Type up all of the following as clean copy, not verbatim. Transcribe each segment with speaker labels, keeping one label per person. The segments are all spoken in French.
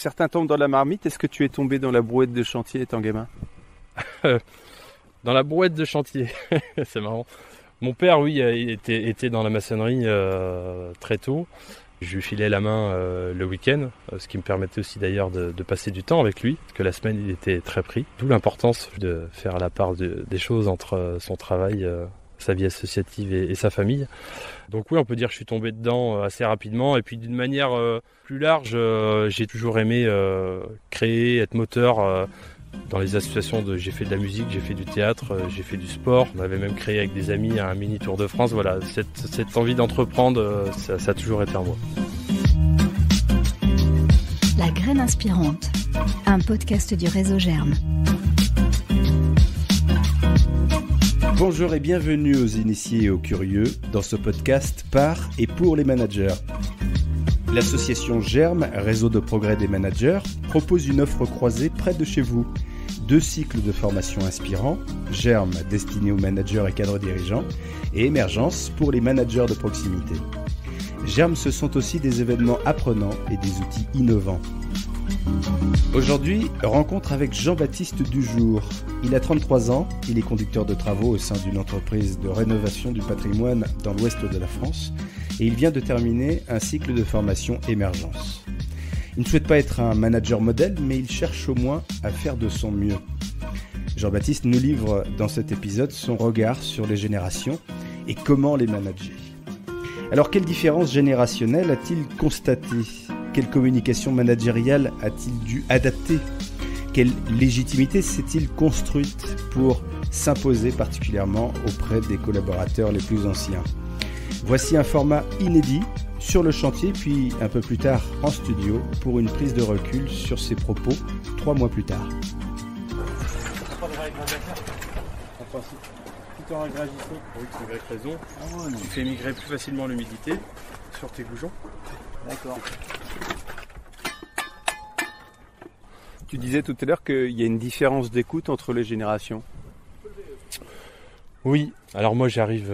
Speaker 1: Certains tombent dans la marmite. Est-ce que tu es tombé dans la brouette de chantier étant gamin ?
Speaker 2: Dans la brouette de chantier, c'est marrant. Mon père, oui, était dans la maçonnerie très tôt. Je lui filais la main le week-end, ce qui me permettait aussi d'ailleurs de passer du temps avec lui, parce que la semaine il était très pris. D'où l'importance de faire la part des choses entre son travail, sa vie associative et sa famille. Donc oui, on peut dire que je suis tombé dedans assez rapidement. Et puis d'une manière plus large, j'ai toujours aimé créer, être moteur. Dans les associations, j'ai fait de la musique, j'ai fait du théâtre, j'ai fait du sport. On avait même créé avec des amis un mini Tour de France. Voilà, cette envie d'entreprendre, ça a toujours été en moi.
Speaker 3: La graine inspirante, un podcast du réseau Germe.
Speaker 4: Bonjour et bienvenue aux initiés et aux curieux dans ce podcast par et pour les managers. L'association Germe, réseau de progrès des managers, propose une offre croisée près de chez vous. 2 cycles de formation inspirants, Germe destiné aux managers et cadres dirigeants, et Émergence pour les managers de proximité. Germe, ce sont aussi des événements apprenants et des outils innovants. Aujourd'hui, rencontre avec Jean-Baptiste Dujour. Il a 33 ans, il est conducteur de travaux au sein d'une entreprise de rénovation du patrimoine dans l'ouest de la France et il vient de terminer un cycle de formation Émergence. Il ne souhaite pas être un manager modèle, mais il cherche au moins à faire de son mieux. Jean-Baptiste nous livre dans cet épisode son regard sur les générations et comment les manager. Alors, quelle différence générationnelle a-t-il constaté ? Quelle communication managériale a-t-il dû adapter ? Quelle légitimité s'est-il construite pour s'imposer particulièrement auprès des collaborateurs les plus anciens ? Voici un format inédit sur le chantier, puis un peu plus tard en studio pour une prise de recul sur ses propos 3 mois plus tard.
Speaker 2: Tout en agrégissant, oui, c'est une vraie raison. Tu fais migrer plus facilement l'humidité sur tes goujons.
Speaker 1: D'accord. Tu disais tout à l'heure qu'il y a une différence d'écoute entre les générations.
Speaker 2: Oui, alors moi j'arrive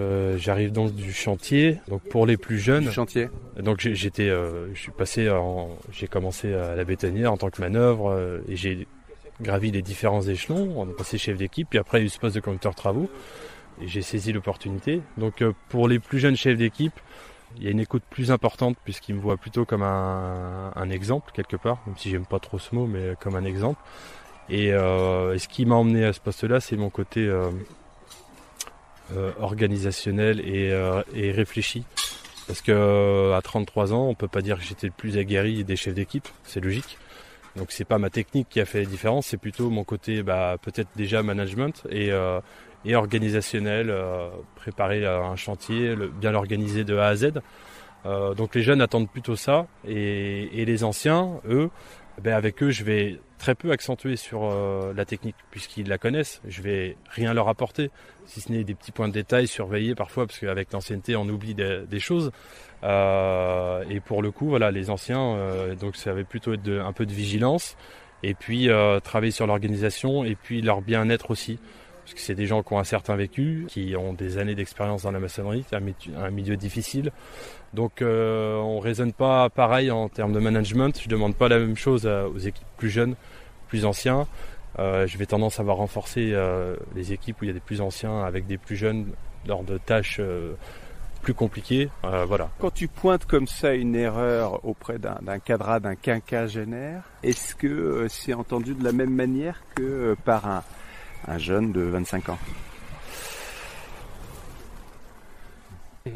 Speaker 2: donc du chantier, donc pour les plus jeunes.
Speaker 1: Du chantier.
Speaker 2: Donc j'ai commencé à la bétonnière en tant que manœuvre et j'ai gravi les différents échelons. On est passé chef d'équipe, puis après il y a eu ce poste de conducteur travaux et j'ai saisi l'opportunité. Donc pour les plus jeunes chefs d'équipe, il y a une écoute plus importante puisqu'ils me voient plutôt comme un exemple quelque part, même si j'aime pas trop ce mot, mais comme un exemple. Et ce qui m'a emmené à ce poste-là, c'est mon côté organisationnel et réfléchi. Parce que à 33 ans, on peut pas dire que j'étais le plus aguerri des chefs d'équipe, c'est logique. Donc c'est pas ma technique qui a fait la différence, c'est plutôt mon côté peut-être déjà management et organisationnel, préparer un chantier, bien l'organiser de A à Z. Donc les jeunes attendent plutôt ça et les anciens, eux, avec eux je vais très peu accentuer sur la technique puisqu'ils la connaissent. Je vais rien leur apporter, si ce n'est des petits points de détail surveillés parfois parce qu'avec l'ancienneté on oublie des choses. Et pour le coup, voilà, les anciens, donc ça va plutôt être un peu de vigilance et puis travailler sur l'organisation et puis leur bien-être aussi. Parce que c'est des gens qui ont un certain vécu, qui ont des années d'expérience dans la maçonnerie, c'est un milieu difficile. Donc on raisonne pas pareil en termes de management. Je demande pas la même chose aux équipes plus jeunes, plus anciens. Je vais tendance à renforcer les équipes où il y a des plus anciens avec des plus jeunes lors de tâches plus compliquées. Voilà.
Speaker 1: Quand tu pointes comme ça une erreur auprès d'un cadre, d'un quinquagénaire, est-ce que c'est entendu de la même manière que par un jeune de 25 ans?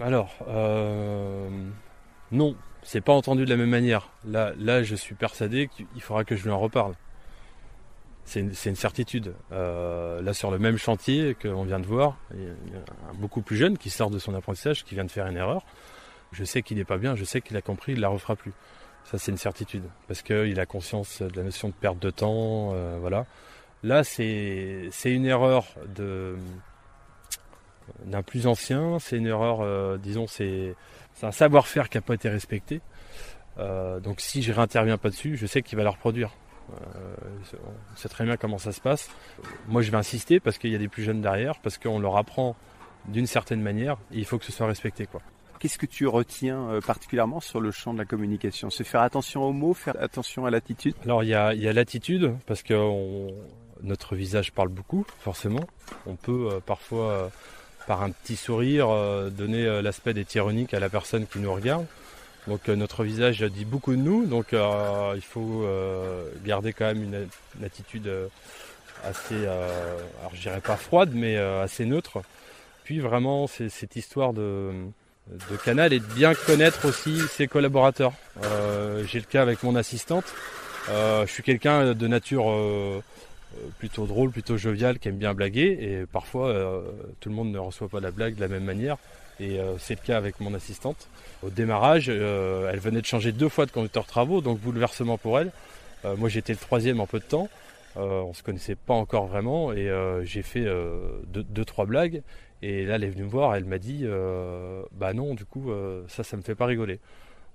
Speaker 2: Alors, non, c'est pas entendu de la même manière. Là, je suis persuadé qu'il faudra que je lui en reparle. C'est une certitude. Là, sur le même chantier qu'on vient de voir, il y a un beaucoup plus jeune qui sort de son apprentissage, qui vient de faire une erreur. Je sais qu'il n'est pas bien, je sais qu'il a compris, il ne la refera plus. Ça, c'est une certitude. Parce qu'il a conscience de la notion de perte de temps, voilà. Là, c'est une erreur d'un plus ancien, c'est une erreur, c'est un savoir-faire qui n'a pas été respecté. Donc si je réinterviens pas dessus, je sais qu'il va la reproduire. On sait très bien comment ça se passe. Moi, je vais insister parce qu'il y a des plus jeunes derrière, parce qu'on leur apprend d'une certaine manière et il faut que ce soit respecté, quoi.
Speaker 1: qu'est-ce que tu retiens particulièrement sur le champ de la communication? C'est faire attention aux mots, faire attention à l'attitude?
Speaker 2: Alors il y a l'attitude, parce que notre visage parle beaucoup, forcément. On peut parfois, par un petit sourire, donner l'aspect d'être ironique à la personne qui nous regarde. Donc notre visage dit beaucoup de nous, donc il faut garder quand même une attitude assez, alors je dirais pas froide, mais assez neutre. Puis vraiment, c'est cette histoire de Canal et de bien connaître aussi ses collaborateurs. J'ai le cas avec mon assistante. Je suis quelqu'un de nature plutôt drôle, plutôt jovial, qui aime bien blaguer. Et parfois, tout le monde ne reçoit pas la blague de la même manière. Et c'est le cas avec mon assistante. Au démarrage, elle venait de changer 2 fois de conducteur travaux, donc bouleversement pour elle. Moi, j'étais le 3e en peu de temps. On se connaissait pas encore vraiment et j'ai fait 2-3 blagues. Et là, elle est venue me voir, elle m'a dit bah non, du coup, ça me fait pas rigoler.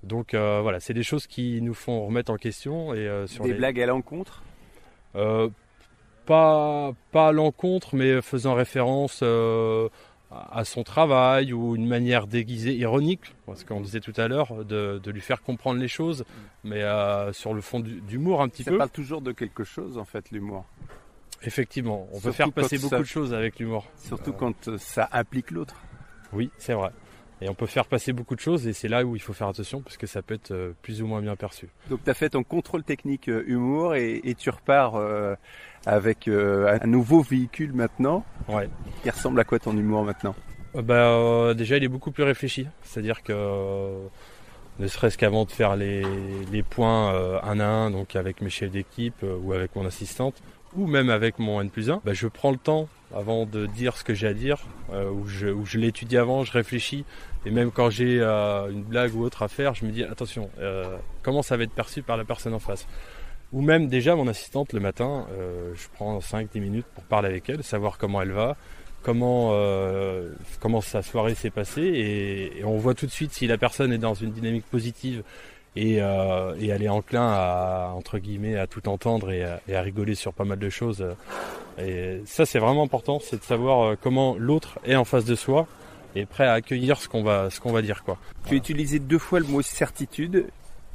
Speaker 2: Donc voilà, c'est des choses qui nous font remettre en question. Et, sur
Speaker 1: des blagues à l'encontre
Speaker 2: pas à l'encontre, mais faisant référence à son travail ou une manière déguisée, ironique, parce qu'on disait tout à l'heure, de lui faire comprendre les choses, mais sur le fond d'humour un petit peu.
Speaker 1: Ça parle toujours de quelque chose en fait, l'humour.
Speaker 2: Effectivement, on peut faire passer beaucoup de choses avec l'humour.
Speaker 1: Surtout quand ça implique l'autre.
Speaker 2: Oui, c'est vrai. Et on peut faire passer beaucoup de choses et c'est là où il faut faire attention parce que ça peut être plus ou moins bien perçu.
Speaker 1: Donc tu as fait ton contrôle technique humour et tu repars avec un nouveau véhicule maintenant.
Speaker 2: Ouais.
Speaker 1: Il ressemble à quoi ton humour maintenant?
Speaker 2: Déjà il est beaucoup plus réfléchi. C'est-à-dire que ne serait-ce qu'avant de faire les points un à un, donc avec mes chefs d'équipe ou avec mon assistante, ou même avec mon N+1, je prends le temps avant de dire ce que j'ai à dire, où je l'étudie avant, je réfléchis, et même quand j'ai une blague ou autre à faire, je me dis attention, comment ça va être perçu par la personne en face. Ou même déjà mon assistante le matin, je prends 5-10 minutes pour parler avec elle, savoir comment elle va, comment sa soirée s'est passée, et on voit tout de suite si la personne est dans une dynamique positive, et elle est enclin à, entre guillemets, à tout entendre et à rigoler sur pas mal de choses. Et ça, c'est vraiment important, c'est de savoir comment l'autre est en face de soi et prêt à accueillir ce qu'on va dire, quoi.
Speaker 1: Tu as utilisé 2 fois le mot certitude.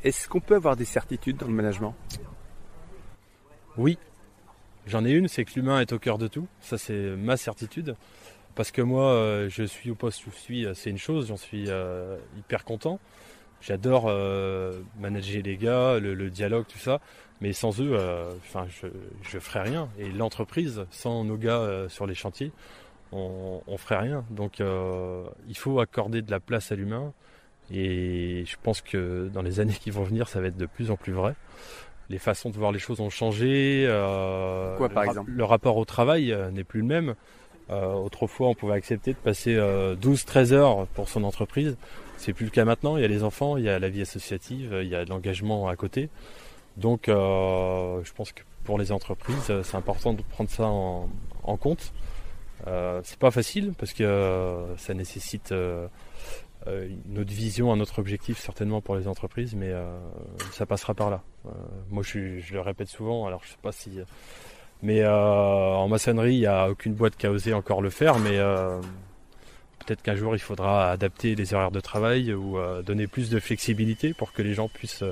Speaker 1: Est-ce qu'on peut avoir des certitudes dans le management?
Speaker 2: Oui, j'en ai une, c'est que l'humain est au cœur de tout. Ça, c'est ma certitude. Parce que moi, je suis au poste où je suis, c'est une chose, j'en suis hyper content. J'adore manager les gars, le dialogue, tout ça. Mais sans eux, je ferais rien. Et l'entreprise, sans nos gars sur les chantiers, on ferait rien. Donc il faut accorder de la place à l'humain. Et je pense que dans les années qui vont venir, ça va être de plus en plus vrai. Les façons de voir les choses ont changé.
Speaker 1: Quoi, par exemple ?
Speaker 2: Le rapport au travail n'est plus le même. Autrefois, on pouvait accepter de passer 12-13 heures pour son entreprise. C'est plus le cas maintenant. Il y a les enfants, il y a la vie associative, il y a de l'engagement à côté. Donc, je pense que pour les entreprises, c'est important de prendre ça en compte. C'est pas facile parce que ça nécessite une autre vision, un autre objectif certainement pour les entreprises, mais ça passera par là. Moi, je le répète souvent. Alors, je sais pas si, mais en maçonnerie, il n'y a aucune boîte qui a osé encore le faire, mais peut-être qu'un jour, il faudra adapter les horaires de travail ou donner plus de flexibilité pour que les gens puissent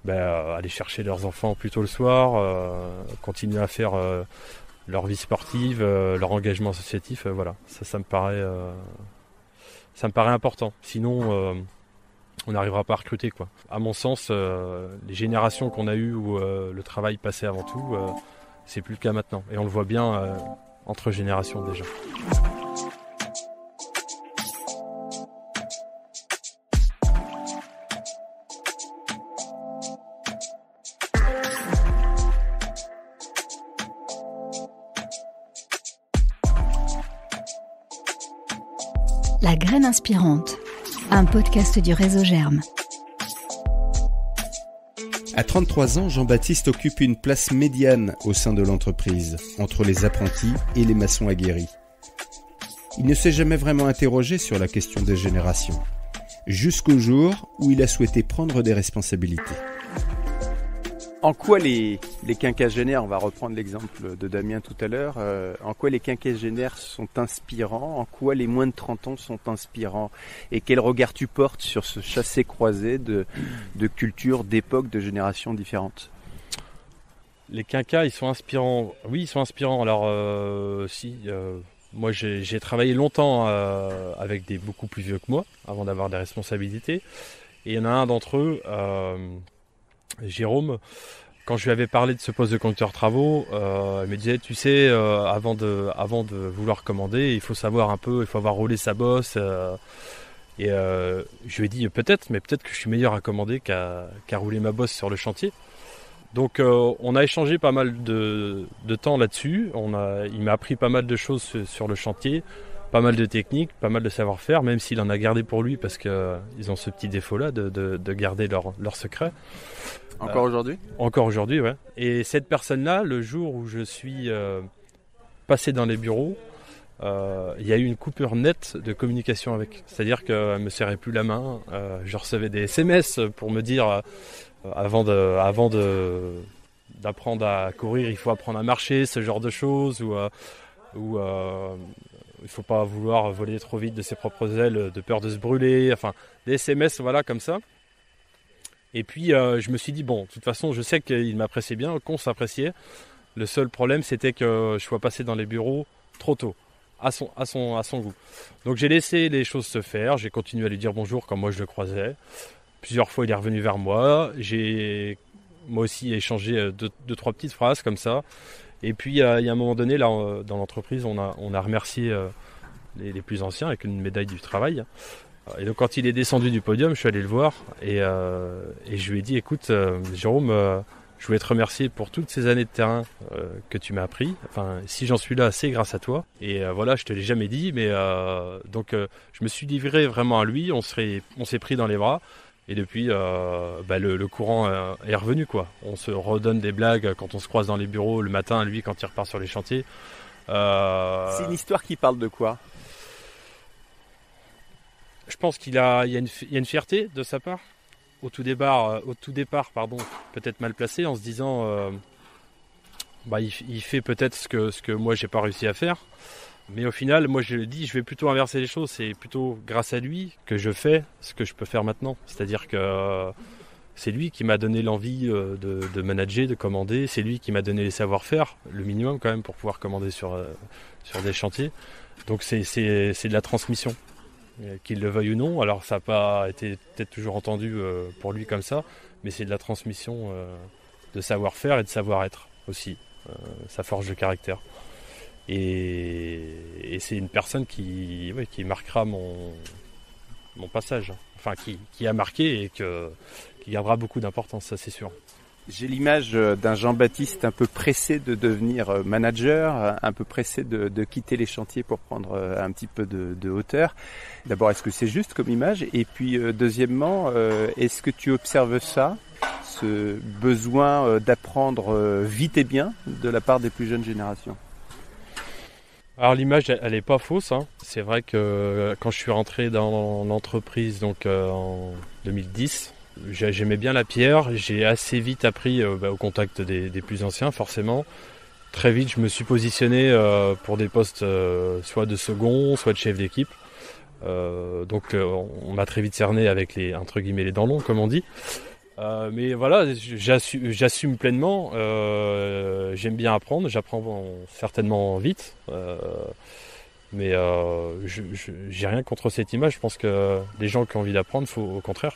Speaker 2: aller chercher leurs enfants plus tôt le soir, continuer à faire leur vie sportive, leur engagement associatif. Voilà, ça me paraît important. Sinon, on n'arrivera pas à recruter, quoi. À mon sens, les générations qu'on a eues où le travail passait avant tout, c'est plus le cas maintenant. Et on le voit bien entre générations déjà.
Speaker 3: La Graine Inspirante, un podcast du réseau Germe.
Speaker 4: À 33 ans, Jean-Baptiste occupe une place médiane au sein de l'entreprise, entre les apprentis et les maçons aguerris. Il ne s'est jamais vraiment interrogé sur la question des générations, jusqu'au jour où il a souhaité prendre des responsabilités.
Speaker 1: En quoi les quinquagénaires, on va reprendre l'exemple de Damien tout à l'heure, en quoi les quinquagénaires sont inspirants, en quoi les moins de 30 ans sont inspirants, et quel regard tu portes sur ce chassé-croisé de cultures, d'époques, de générations différentes?
Speaker 2: Les quinquas, ils sont inspirants. Oui, ils sont inspirants. Alors, moi, j'ai travaillé longtemps avec des beaucoup plus vieux que moi, avant d'avoir des responsabilités. Et il y en a un d'entre eux, Jérôme, quand je lui avais parlé de ce poste de conducteur travaux, il me disait, tu sais, avant de vouloir commander, il faut savoir un peu, il faut avoir roulé sa bosse. Et je lui ai dit, peut-être que je suis meilleur à commander qu'à rouler ma bosse sur le chantier. Donc on a échangé pas mal de temps là-dessus. Il m'a appris pas mal de choses sur le chantier, pas mal de techniques, pas mal de savoir-faire, même s'il en a gardé pour lui parce qu'ils ont ce petit défaut-là de garder leur secret.
Speaker 1: Encore aujourd'hui ?
Speaker 2: Encore aujourd'hui, ouais. Et cette personne-là, le jour où je suis passé dans les bureaux, il y a eu une coupure nette de communication avec. C'est-à-dire qu'elle me serrait plus la main. Je recevais des SMS pour me dire avant d'apprendre à courir, il faut apprendre à marcher, ce genre de choses, ou il faut pas vouloir voler trop vite de ses propres ailes de peur de se brûler. Enfin, des SMS, voilà, comme ça. Et puis je me suis dit, bon, de toute façon, je sais qu'il m'appréciait bien, qu'on s'appréciait. Le seul problème, c'était que je sois passé dans les bureaux trop tôt, à son goût. Donc j'ai laissé les choses se faire, j'ai continué à lui dire bonjour quand moi je le croisais. Plusieurs fois, il est revenu vers moi. J'ai moi aussi échangé deux, trois petites phrases comme ça. Et puis il y a un moment donné, là, dans l'entreprise, on a remercié les plus anciens avec une médaille du travail. Et donc quand il est descendu du podium, je suis allé le voir et je lui ai dit, écoute Jérôme, je voulais te remercier pour toutes ces années de terrain que tu m'as appris. Enfin, si j'en suis là, c'est grâce à toi. Et voilà, je te l'ai jamais dit, mais donc je me suis livré vraiment à lui. On s'est pris dans les bras. Et depuis, le courant est revenu, quoi. On se redonne des blagues quand on se croise dans les bureaux le matin, lui quand il repart sur les chantiers.
Speaker 1: C'est une histoire qui parle de quoi ?
Speaker 2: Je pense qu'il y a une fierté de sa part. Au tout départ, peut-être mal placé, en se disant il fait peut-être ce que moi j'ai pas réussi à faire. Mais au final, moi je dis, je vais plutôt inverser les choses. C'est plutôt grâce à lui que je fais ce que je peux faire maintenant. C'est-à-dire que c'est lui qui m'a donné l'envie de manager, de commander. C'est lui qui m'a donné les savoir-faire, le minimum quand même pour pouvoir commander sur des chantiers. Donc c'est de la transmission. Qu'il le veuille ou non, alors ça n'a pas été peut-être toujours entendu pour lui comme ça, mais c'est de la transmission de savoir-faire et de savoir-être aussi, sa force de caractère. Et c'est une personne qui marquera mon passage, enfin qui a marqué et qui gardera beaucoup d'importance, ça c'est sûr.
Speaker 1: J'ai l'image d'un Jean-Baptiste un peu pressé de devenir manager, un peu pressé de quitter les chantiers pour prendre un petit peu de hauteur. D'abord, est-ce que c'est juste comme image ? Et puis, deuxièmement, est-ce que tu observes ça, ce besoin d'apprendre vite et bien de la part des plus jeunes générations ?
Speaker 2: Alors l'image, elle est pas fausse, hein. C'est vrai que quand je suis rentré dans l'entreprise donc en 2010, j'aimais bien la pierre, j'ai assez vite appris au contact des plus anciens forcément. Très vite je me suis positionné pour des postes soit de second, soit de chef d'équipe. Donc on m'a très vite cerné avec les entre guillemets les dents longues comme on dit. Mais voilà, j'assume pleinement, j'aime bien apprendre, j'apprends certainement vite. Mais j'ai rien contre cette image. Je pense que les gens qui ont envie d'apprendre, au contraire,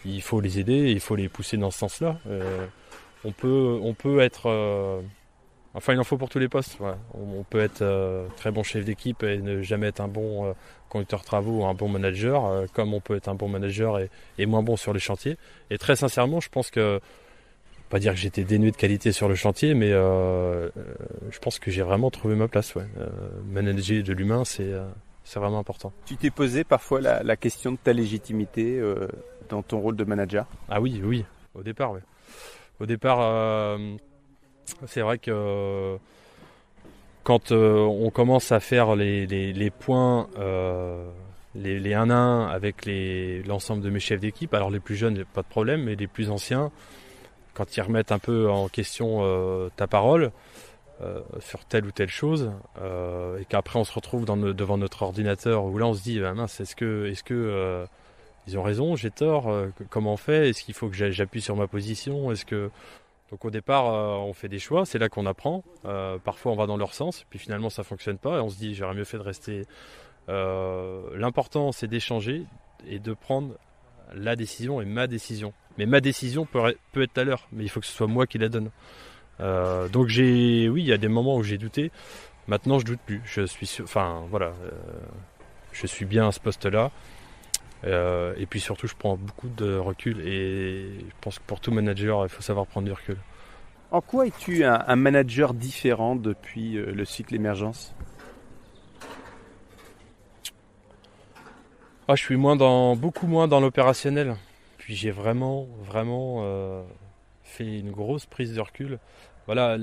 Speaker 2: il faut les aider, il faut les pousser dans ce sens-là. On peut être, il en faut pour tous les postes. Ouais. On peut être très bon chef d'équipe et ne jamais être un bon conducteur de travaux ou un bon manager, comme on peut être un bon manager et moins bon sur les chantiers. Et très sincèrement, je pense que, pas dire que j'étais dénué de qualité sur le chantier, mais je pense que j'ai vraiment trouvé ma place. Ouais. Manager de l'humain, c'est vraiment important.
Speaker 1: Tu t'es posé parfois la question de ta légitimité dans ton rôle de manager ?
Speaker 2: Ah oui, au départ, ouais. Au départ, c'est vrai que quand on commence à faire les points, les 1 à 1 avec l'ensemble de mes chefs d'équipe, alors les plus jeunes, pas de problème, mais les plus anciens, quand ils remettent un peu en question ta parole sur telle ou telle chose, et qu'après on se retrouve devant notre ordinateur où là on se dit mince, est-ce que ils ont raison, j'ai tort, comment on fait, est-ce qu'il faut que j'appuie sur ma position, donc au départ on fait des choix, c'est là qu'on apprend, parfois on va dans leur sens, puis finalement ça fonctionne pas et on se dit j'aurais mieux fait de rester. L'important c'est d'échanger et de prendre la décision et ma décision. Mais ma décision peut être à l'heure, mais il faut que ce soit moi qui la donne. Donc il y a des moments où j'ai douté. Maintenant, je doute plus. Je suis je suis bien à ce poste-là. Et puis surtout, je prends beaucoup de recul. Et je pense que pour tout manager, il faut savoir prendre du recul.
Speaker 1: En quoi es-tu un manager différent depuis le cycle émergence ?
Speaker 2: Je suis beaucoup moins dans l'opérationnel. Puis j'ai vraiment fait une grosse prise de recul. Voilà,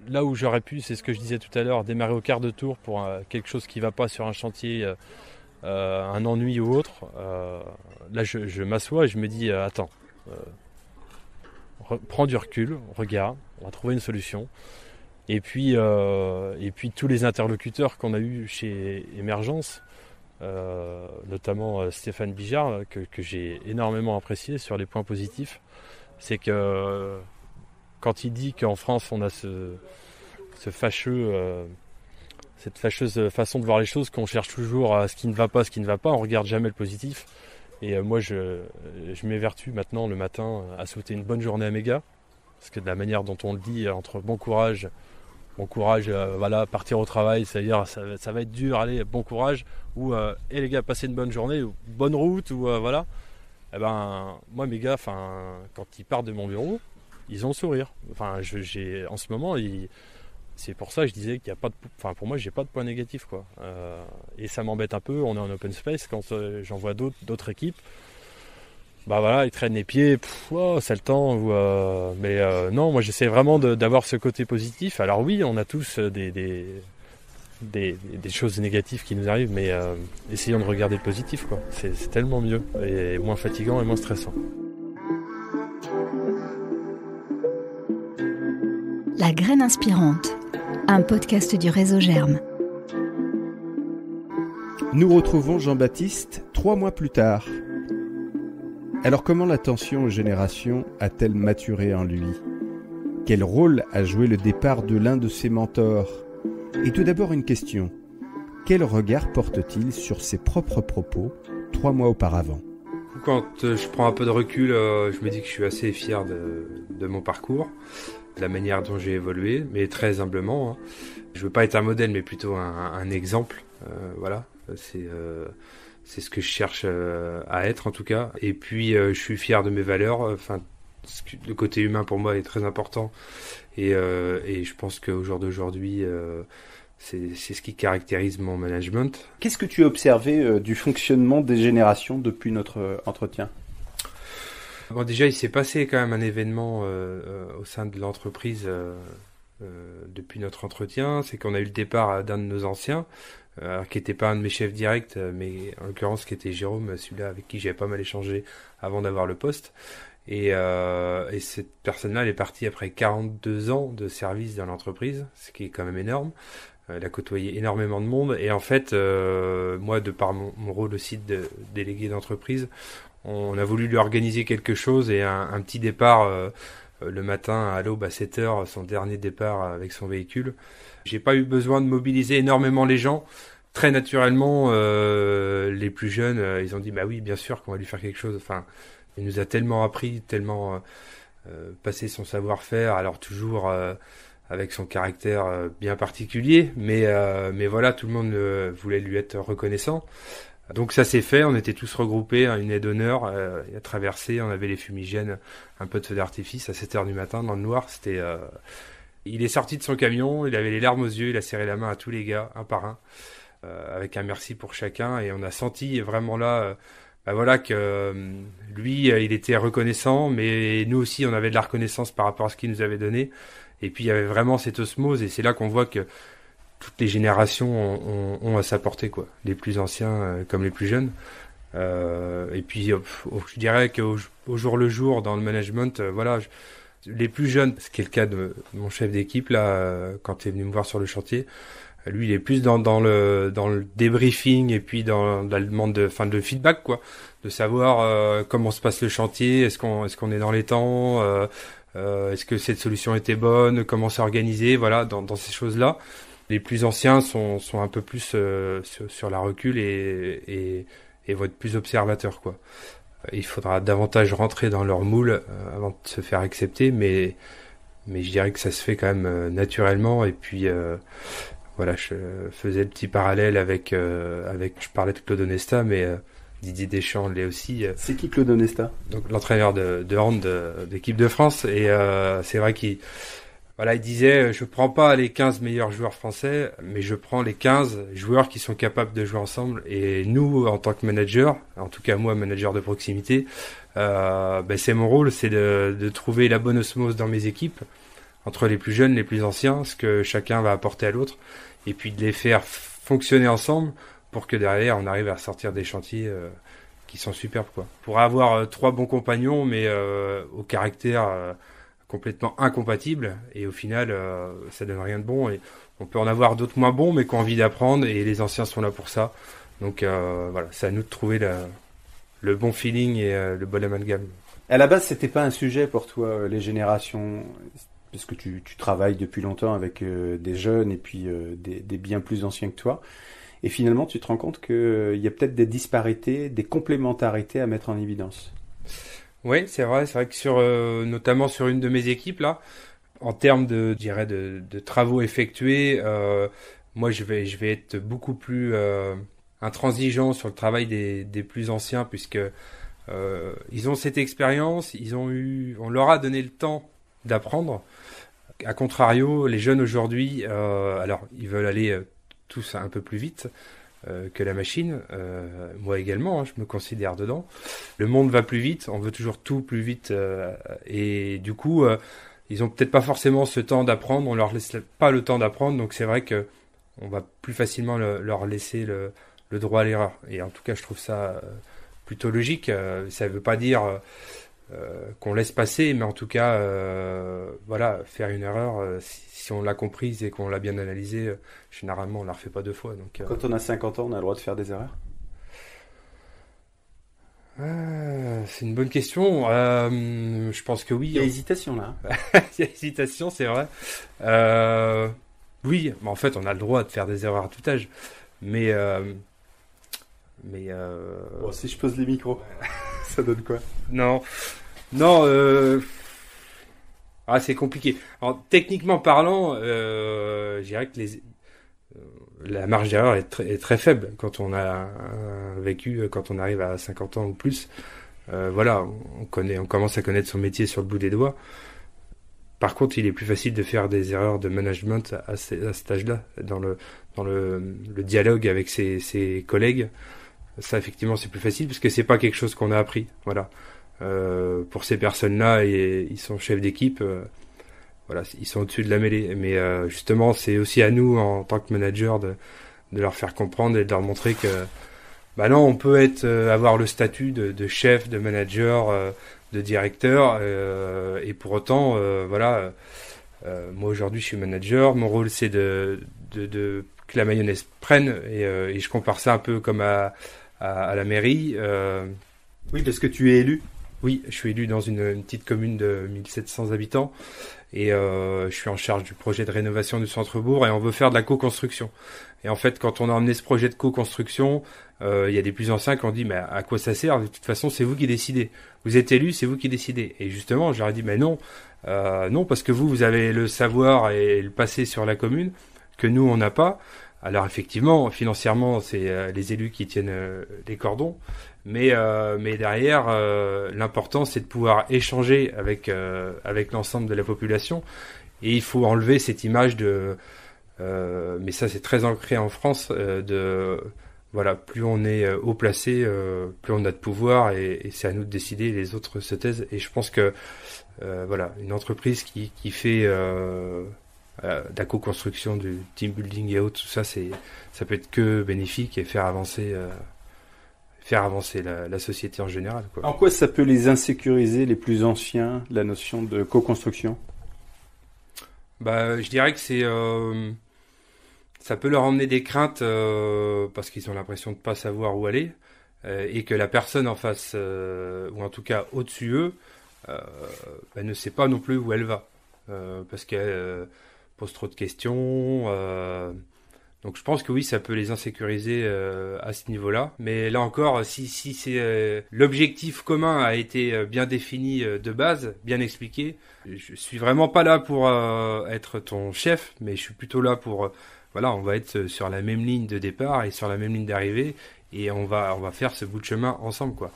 Speaker 2: là où j'aurais pu, c'est ce que je disais tout à l'heure, démarrer au quart de tour pour quelque chose qui ne va pas sur un chantier, un ennui ou autre. Là, je m'assois et je me dis, attends, prends du recul, regarde, on va trouver une solution. Et puis tous les interlocuteurs qu'on a eus chez Emergence, notamment Stéphane Bijard, que j'ai énormément apprécié sur les points positifs, c'est que quand il dit qu'en France on a cette fâcheuse façon de voir les choses, qu'on cherche toujours à ce qui ne va pas, on regarde jamais le positif. Et moi je m'évertue maintenant le matin à souhaiter une bonne journée à mes gars, parce que de la manière dont on le dit, entre bon courage, partir au travail, c'est-à-dire ça va être dur, allez, bon courage, ou les gars, passez une bonne journée, ou bonne route, ou voilà. Moi mes gars, quand ils partent de mon bureau, ils ont le sourire. En ce moment, c'est pour ça que je disais qu'il y a pas de, pour moi, j'ai pas de point négatif, quoi. Et ça m'embête un peu. On est en open space, quand j'en vois d'autres équipes. Ils traînent les pieds, c'est le temps. Non, moi j'essaie vraiment d'avoir ce côté positif. Alors oui, on a tous des choses négatives qui nous arrivent, mais essayons de regarder le positif, quoi. C'est tellement mieux, et moins fatigant et moins stressant.
Speaker 3: La graine inspirante, un podcast du réseau Germe.
Speaker 4: Nous retrouvons Jean-Baptiste 3 mois plus tard. Alors comment l'attention aux générations a-t-elle maturé en lui ? Quel rôle a joué le départ de l'un de ses mentors ? Et tout d'abord une question. Quel regard porte-t-il sur ses propres propos 3 mois auparavant ?
Speaker 5: Quand je prends un peu de recul, je me dis que je suis assez fier de mon parcours, de la manière dont j'ai évolué, mais très humblement. Je veux pas être un modèle, mais plutôt un exemple. Voilà, c'est ce que je cherche à être en tout cas. Et puis je suis fier de mes valeurs. Le côté humain pour moi est très important. Et je pense qu'au jour d'aujourd'hui, c'est ce qui caractérise mon management.
Speaker 1: Qu'est-ce que tu as observé du fonctionnement des générations depuis notre entretien ?
Speaker 5: Bon, déjà, il s'est passé quand même un événement au sein de l'entreprise depuis notre entretien. C'est qu'on a eu le départ d'un de nos anciens, qui n'était pas un de mes chefs directs, mais en l'occurrence qui était Jérôme, celui-là avec qui j'avais pas mal échangé avant d'avoir le poste. Et cette personne-là, elle est partie après 42 ans de service dans l'entreprise, ce qui est quand même énorme. Elle a côtoyé énormément de monde. Et en fait, moi, de par mon rôle aussi de délégué d'entreprise, on a voulu lui organiser quelque chose et un petit départ le matin à l'aube à 7h, son dernier départ avec son véhicule. J'ai pas eu besoin de mobiliser énormément les gens. Très naturellement, les plus jeunes, ils ont dit bah oui, bien sûr qu'on va lui faire quelque chose. Il nous a tellement appris, tellement passé son savoir-faire, alors toujours avec son caractère bien particulier, mais voilà, tout le monde voulait lui être reconnaissant. Donc ça s'est fait, on était tous regroupés à une aide d'honneur, à traverser, on avait les fumigènes, un peu de feu d'artifice à 7h du matin dans le noir. Il est sorti de son camion, il avait les larmes aux yeux, il a serré la main à tous les gars, un par un, avec un merci pour chacun, et on a senti vraiment là que lui, il était reconnaissant, mais nous aussi, on avait de la reconnaissance par rapport à ce qu'il nous avait donné. Et puis, il y avait vraiment cette osmose, et c'est là qu'on voit que toutes les générations ont à s'apporter, quoi. Les plus anciens comme les plus jeunes. Et puis, je dirais qu'au jour le jour, dans le management, les plus jeunes, ce qui est le cas de mon chef d'équipe, là, quand il est venu me voir sur le chantier, lui, il est plus dans le débriefing et puis dans la demande de feedback, quoi. De savoir comment se passe le chantier, est-ce qu'on est dans les temps, est-ce que cette solution était bonne, comment s'organiser, voilà, dans ces choses-là. Les plus anciens sont un peu plus sur la recul et vont être plus observateurs, quoi. Il faudra davantage rentrer dans leur moule avant de se faire accepter, mais je dirais que ça se fait quand même naturellement. Et puis voilà, je faisais le petit parallèle avec je parlais de Claude Onesta, mais Didier Deschamps l'est aussi.
Speaker 1: C'est qui Claude Onesta?
Speaker 5: Donc l'entraîneur de hand d'équipe de France, et c'est vrai qu'il disait, je prends pas les 15 meilleurs joueurs français, mais je prends les 15 joueurs qui sont capables de jouer ensemble. Et nous, en tant que manager, en tout cas moi, manager de proximité, c'est mon rôle, c'est de trouver la bonne osmose dans mes équipes, entre les plus jeunes, les plus anciens, ce que chacun va apporter à l'autre, et puis de les faire fonctionner ensemble pour que derrière, on arrive à sortir des chantiers qui sont superbes, quoi. Pour avoir 3 bons compagnons, mais au caractère complètement incompatibles, et au final ça donne rien de bon, et on peut en avoir d'autres moins bons mais qui ont envie d'apprendre, et les anciens sont là pour ça. Donc c'est à nous de trouver le bon feeling et le bon amalgame.
Speaker 1: À la base, c'était pas un sujet pour toi, les générations, parce que tu travailles depuis longtemps avec des jeunes et puis des bien plus anciens que toi, et finalement tu te rends compte qu'il y a peut-être des disparités, des complémentarités à mettre en évidence.
Speaker 5: Oui, c'est vrai que notamment sur une de mes équipes là, en termes de travaux effectués, moi je vais être beaucoup plus intransigeant sur le travail des plus anciens, puisque ils ont cette expérience, on leur a donné le temps d'apprendre. A contrario, les jeunes aujourd'hui, alors ils veulent aller tous un peu plus vite que la machine, moi également, je me considère dedans. Le monde va plus vite, on veut toujours tout plus vite, et du coup, ils ont peut-être pas forcément ce temps d'apprendre, on leur laisse pas le temps d'apprendre, donc c'est vrai que on va plus facilement leur laisser le droit à l'erreur. Et en tout cas, je trouve ça plutôt logique. Ça veut pas dire qu'on laisse passer, mais en tout cas, faire une erreur, si on l'a comprise et qu'on l'a bien analysée, généralement on la refait pas 2 fois. Donc,
Speaker 1: quand on a 50 ans, on a le droit de faire des erreurs?
Speaker 5: C'est une bonne question. Je pense que oui.
Speaker 1: Il y a hésitation là.
Speaker 5: Il y a hésitation, c'est vrai. Oui, mais en fait, on a le droit de faire des erreurs à tout âge. Mais
Speaker 1: bon, si je pose les micros, ça donne quoi?
Speaker 5: Non, c'est compliqué. Alors, techniquement parlant, je dirais que la marge d'erreur est très faible quand on a quand on arrive à 50 ans ou plus. On commence à connaître son métier sur le bout des doigts. Par contre, il est plus facile de faire des erreurs de management à cet âge-là, dans le dialogue avec ses collègues. Ça, effectivement, c'est plus facile parce que c'est pas quelque chose qu'on a appris. Voilà. Pour ces personnes-là, ils sont chefs d'équipe. Ils sont au-dessus de la mêlée. Mais justement, c'est aussi à nous, en tant que manager, de leur faire comprendre et de leur montrer que, non, on peut avoir le statut de chef, de manager, de directeur, et pour autant, moi aujourd'hui, je suis manager. Mon rôle, c'est de que la mayonnaise prenne, et je compare ça un peu comme à la mairie.
Speaker 1: Oui, parce que tu es élu.
Speaker 5: Oui, je suis élu dans une petite commune de 1700 habitants, et je suis en charge du projet de rénovation du centre-bourg, et on veut faire de la co-construction. Et en fait, quand on a emmené ce projet de co-construction, il y a des plus anciens qui ont dit, mais à quoi ça sert? De toute façon, c'est vous qui décidez. Vous êtes élu, c'est vous qui décidez. Et justement, je leur ai dit, mais non, parce que vous avez le savoir et le passé sur la commune que nous, on n'a pas. Alors effectivement, financièrement, c'est les élus qui tiennent les cordons, mais derrière, l'important, c'est de pouvoir échanger avec l'ensemble de la population, et il faut enlever cette image mais ça c'est très ancré en France, plus on est haut placé, plus on a de pouvoir, et c'est à nous de décider, les autres se taisent. Et je pense que une entreprise qui fait de la co-construction, du team building et autres, tout ça, ça peut être que bénéfique et faire avancer faire avancer la société en général, quoi.
Speaker 1: En quoi ça peut les insécuriser, les plus anciens, la notion de co-construction?
Speaker 5: Je dirais que ça peut leur emmener des craintes parce qu'ils ont l'impression de pas savoir où aller et que la personne en face, ou en tout cas au-dessus eux, ne sait pas non plus où elle va parce qu'elle pose trop de questions. Donc je pense que oui, ça peut les insécuriser à ce niveau-là. Mais là encore, si c'est l'objectif commun a été bien défini de base, bien expliqué, je suis vraiment pas là pour être ton chef, mais je suis plutôt là pour on va être sur la même ligne de départ et sur la même ligne d'arrivée, et on va faire ce bout de chemin ensemble, quoi.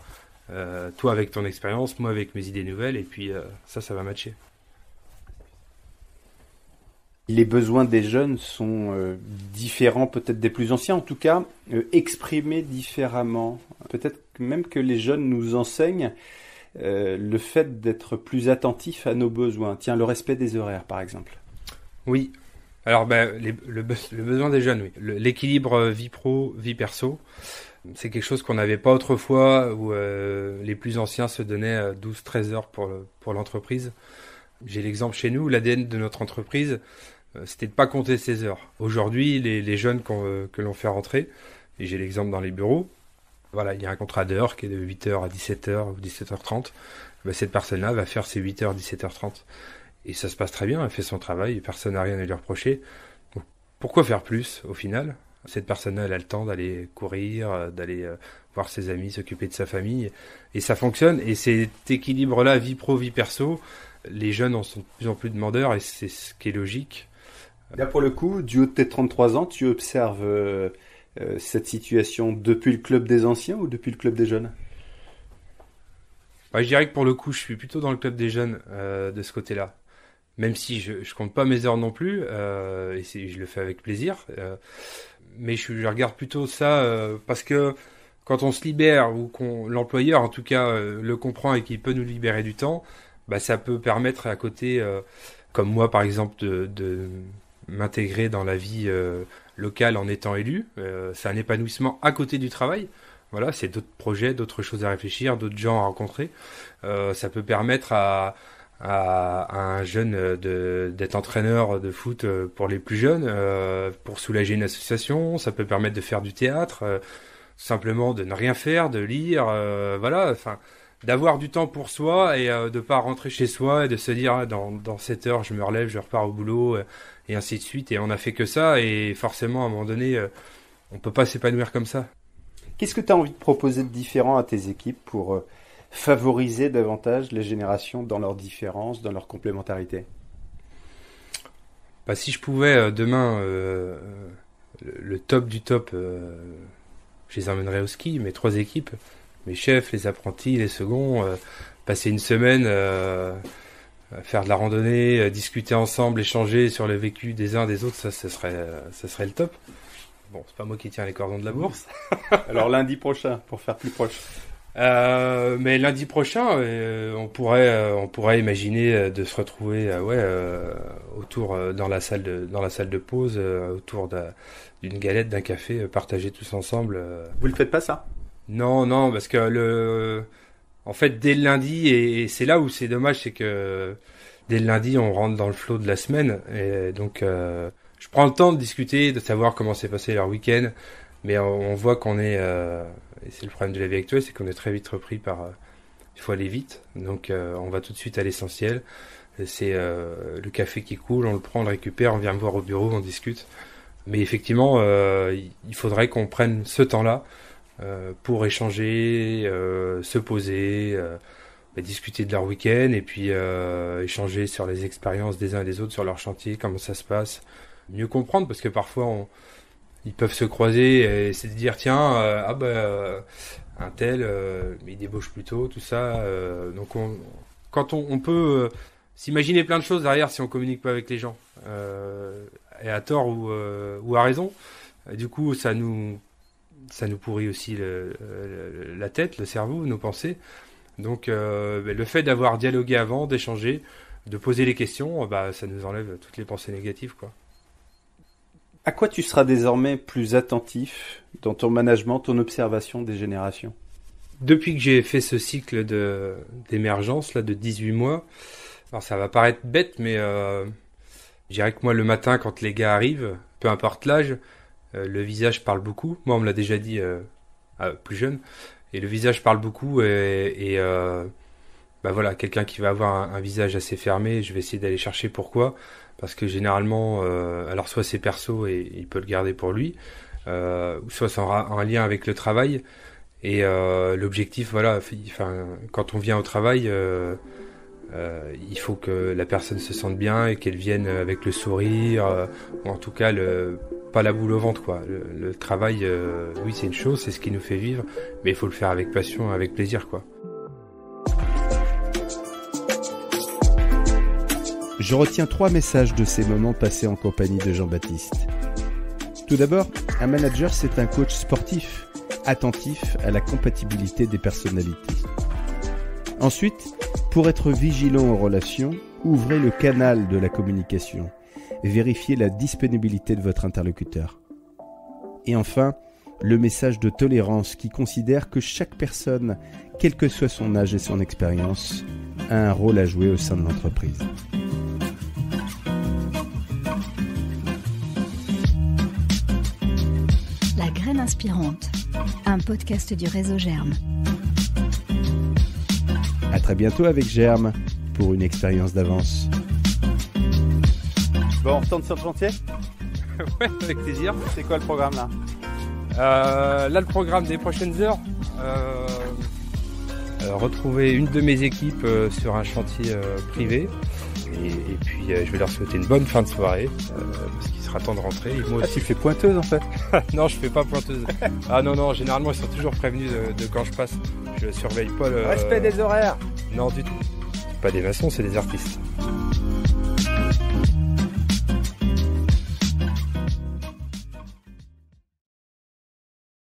Speaker 5: Toi avec ton expérience, moi avec mes idées nouvelles, et puis ça va matcher.
Speaker 1: Les besoins des jeunes sont différents peut-être des plus anciens, en tout cas exprimés différemment. Peut-être même que les jeunes nous enseignent le fait d'être plus attentifs à nos besoins. Tiens, le respect des horaires par exemple.
Speaker 5: Oui, alors le besoin des jeunes, oui. L'équilibre vie pro, vie perso, c'est quelque chose qu'on n'avait pas autrefois, où les plus anciens se donnaient 12-13 heures pour l'entreprise. J'ai l'exemple chez nous, l'ADN de notre entreprise, c'était de pas compter ses heures. Aujourd'hui, les jeunes que l'on fait rentrer, et j'ai l'exemple dans les bureaux, il y a un contrat d'heure qui est de 8h à 17h ou 17h30. Cette personne-là va faire ses 8h, 17h30. Et ça se passe très bien, elle fait son travail, personne n'a rien à lui reprocher. Donc, pourquoi faire plus au final? Cette personne-là, elle a le temps d'aller courir, d'aller voir ses amis, s'occuper de sa famille. Et ça fonctionne. Et cet équilibre-là, vie pro, vie perso, les jeunes en sont de plus en plus demandeurs, et c'est ce qui est logique.
Speaker 1: Là, pour le coup, du haut de tes 33 ans, tu observes cette situation depuis le club des anciens ou depuis le club des jeunes?
Speaker 5: Je dirais que pour le coup, je suis plutôt dans le club des jeunes de ce côté-là. Même si je compte pas mes heures non plus, et je le fais avec plaisir. Mais je regarde plutôt ça parce que quand on se libère, ou l'employeur en tout cas le comprend et qu'il peut nous libérer du temps, ça peut permettre à côté, comme moi par exemple, de m'intégrer dans la vie locale en étant élu. C'est un épanouissement à côté du travail. Voilà, c'est d'autres projets, d'autres choses à réfléchir, d'autres gens à rencontrer. Ça peut permettre à un jeune d'être entraîneur de foot pour les plus jeunes, pour soulager une association. Ça peut permettre de faire du théâtre, simplement de ne rien faire, de lire, d'avoir du temps pour soi et de pas rentrer chez soi et de se dire dans 7 heures je me relève, je repars au boulot, et ainsi de suite. Et on a fait que ça, et forcément à un moment donné on peut pas s'épanouir comme ça.
Speaker 1: Qu'est-ce que tu as envie de proposer de différent à tes équipes pour favoriser davantage les générations dans leurs différences, dans leur complémentarité?
Speaker 5: Si je pouvais demain le top du top, je les emmènerais au ski, mes 3 équipes, mes chefs, les apprentis, les seconds, passer une semaine faire de la randonnée, discuter ensemble, échanger sur le vécu des uns des autres, ça serait le top. Bon, c'est pas moi qui tiens les cordons de la bourse.
Speaker 1: Alors lundi prochain, pour faire plus proche.
Speaker 5: Mais lundi prochain, on pourrait imaginer de se retrouver autour dans la salle de pause, autour d'une galette, d'un café, partager tous ensemble.
Speaker 1: Vous le faites pas ça?
Speaker 5: Non, parce que en fait, dès le lundi, et c'est là où c'est dommage, c'est que dès le lundi, on rentre dans le flot de la semaine, et donc je prends le temps de discuter, de savoir comment s'est passé leur week-end, mais on voit qu'on est, et c'est le problème de la vie actuelle, c'est qu'on est très vite repris par, il faut aller vite, donc on va tout de suite à l'essentiel. C'est le café qui coule, on le prend, on le récupère, on vient me voir au bureau, on discute. Mais effectivement, il faudrait qu'on prenne ce temps-là pour échanger, se poser, discuter de leur week-end, et puis échanger sur les expériences des uns et des autres sur leur chantier, comment ça se passe. Mieux comprendre, parce que parfois ils peuvent se croiser et se dire tiens, un tel, il débauche plus tôt, tout ça. Donc quand on peut s'imaginer plein de choses derrière si on communique pas avec les gens, et à tort ou à raison. Du coup, ça nous pourrit aussi la tête, le cerveau, nos pensées. Donc le fait d'avoir dialogué avant, d'échanger, de poser les questions, ça nous enlève toutes les pensées négatives, quoi.
Speaker 1: À quoi tu seras désormais plus attentif dans ton management, ton observation des générations?
Speaker 5: depuis que j'ai fait ce cycle d'émergence là de 18 mois, alors ça va paraître bête, mais je dirais que moi le matin quand les gars arrivent, peu importe l'âge, le visage parle beaucoup. Moi on me l'a déjà dit plus jeune, et le visage parle beaucoup et bah voilà, quelqu'un qui va avoir un visage assez fermé, je vais essayer d'aller chercher pourquoi, parce que généralement, alors soit c'est perso et il peut le garder pour lui, soit c'est en lien avec le travail. Et l'objectif, voilà, enfin, quand on vient au travail, il faut que la personne se sente bien et qu'elle vienne avec le sourire, ou en tout cas pas la boule au ventre, quoi. Le travail, oui, c'est une chose, c'est ce qui nous fait vivre, mais il faut le faire avec passion, avec plaisir, quoi.
Speaker 4: Je retiens 3 messages de ces moments passés en compagnie de Jean-Baptiste. Tout d'abord, un manager, c'est un coach sportif, attentif à la compatibilité des personnalités. Ensuite, pour être vigilant aux relations, ouvrez le canal de la communication. Vérifiez la disponibilité de votre interlocuteur. Et enfin, le message de tolérance qui considère que chaque personne, quel que soit son âge et son expérience, a un rôle à jouer au sein de l'entreprise.
Speaker 3: La graine inspirante, un podcast du réseau Germe.
Speaker 4: À très bientôt avec Germe pour une expérience d'avance.
Speaker 1: Bon, on retourne sur le chantier ?
Speaker 5: Ouais, avec plaisir.
Speaker 1: C'est quoi le programme là ?
Speaker 5: Là, le programme des prochaines heures, retrouver une de mes équipes sur un chantier privé. Et puis, je vais leur souhaiter une bonne fin de soirée, parce qu'il sera temps de rentrer. Et moi aussi.
Speaker 1: Tu fais pointeuse en fait ?
Speaker 5: Non, je fais pas pointeuse. Ah non, généralement, ils sont toujours prévenus de quand je passe. Je surveille pas le...
Speaker 1: Respect des horaires !
Speaker 5: Non, du tout. C'est pas des maçons, c'est des artistes.